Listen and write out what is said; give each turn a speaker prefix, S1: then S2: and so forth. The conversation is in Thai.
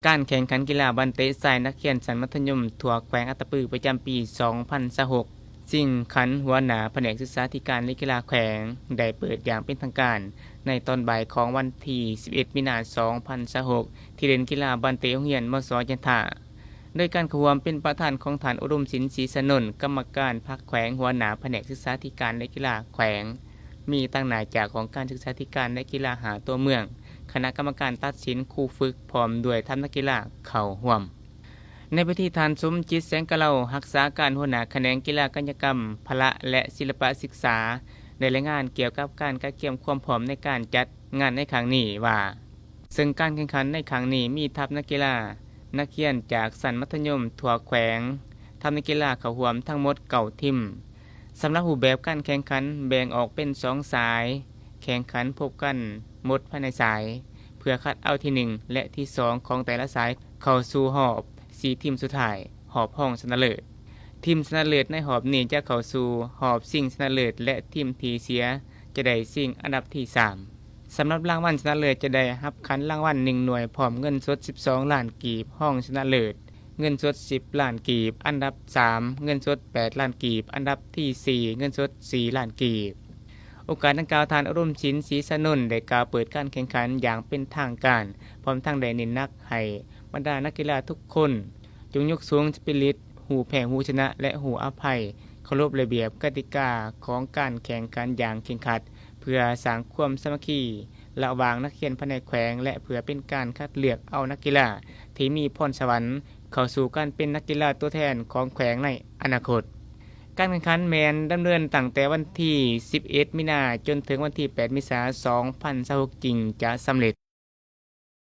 S1: การแข่งขันกีฬาบันเตะทรายนักเรียนชั้นมัธยมทั่วแขวงอัตตปือประจำปี 2026สิ่งขันหัวหน้าแผนกศึกษาธิการและกีฬาแขวงได้เปิดอย่างเป็นทางการในตอนบ่ายของวันที่ 11 มีนาคม 2026ที่เล่นกีฬาบันเตะโรงเรียนมส.ยันทาโดยการขวมเป็นประธานของฐานอุดมศิลป์ศรีสนนท์กรรมการพรรคแขวงหัวหน้าแผนกศึกษาธิการและกีฬาแขวงมีตั้งหน้าจากของการศึกษาธิการและกีฬาหาตัวเมืองคณะกรรมการตัดสินครูฝึกพร้อมด้วยทัพนักกีฬาเข้าร่วมในพิธีทานสมจิตแสงกะเหล่ารักษาการหัวหน้าแขนงกีฬากายกรรมพละและศิลปศึกษาได้รายงานเกี่ยวกับการกัดเกี่ยมความพร้อมในการจัดงานในครั้งนี้ว่าซึ่งการแข่งขันในครั้งนี้มีทัพนักกีฬานักเรียนจากชั้นมัธยมทั่วแขวงทัพนักกีฬาเข้าร่วมทั้งหมด9ทีมสำหรับรูปแบบการแข่งขันแบ่งออกเป็น2สายแข่งขันพบกันหมดภายในสายเพื่อคัดเอาที่1และที่2ของแต่ละสายเข้าสู่รอบ4ทีมสุดท้ายรอบรองชนะเลิศทีมชนะเลิศในรอบนี้จะเข้าสู่รอบชิงชนะเลิศและทีมที่เสียจะได้ชิงอันดับที่3สำหรับรางวัลชนะเลิศจะได้รับคันรางวัล1หน่วยพร้อมเงินสด12ล้านกีบรองชนะเลิศเงินสด10ล้านกีบอันดับ3เงินสด8ล้านกีบอันดับที่4เงินสด4ล้านกีบโอกาสดังกล่าวทานอรุณศิลป์ศรีสนนท์ได้กล่าวเปิดการแข่งขันอย่างเป็นทางการพร้อมทั้งได้เน้นหนักให้บรรดานักกีฬาทุกคนจงยกสูงสปิริตหูแพ้หูชนะและหูอภัยเคารพระเบียบกติกาของการแข่งขันอย่างเคร่งครัดเพื่อสร้างความสามัคคีระหว่างนักเรียนภายในแขวงและเพื่อเป็นการคัดเลือกเอานักกีฬาที่มีพรสวรรค์เข้าสู่การเป็นนักกีฬาตัวแทนของแขวงในอนาคตการแข่งขันแมนดำเนินตั้งแต่วันที่ 11 มีนาจนถึงวันที่ 8 เมษายน 2026จริงจะสำเร็จ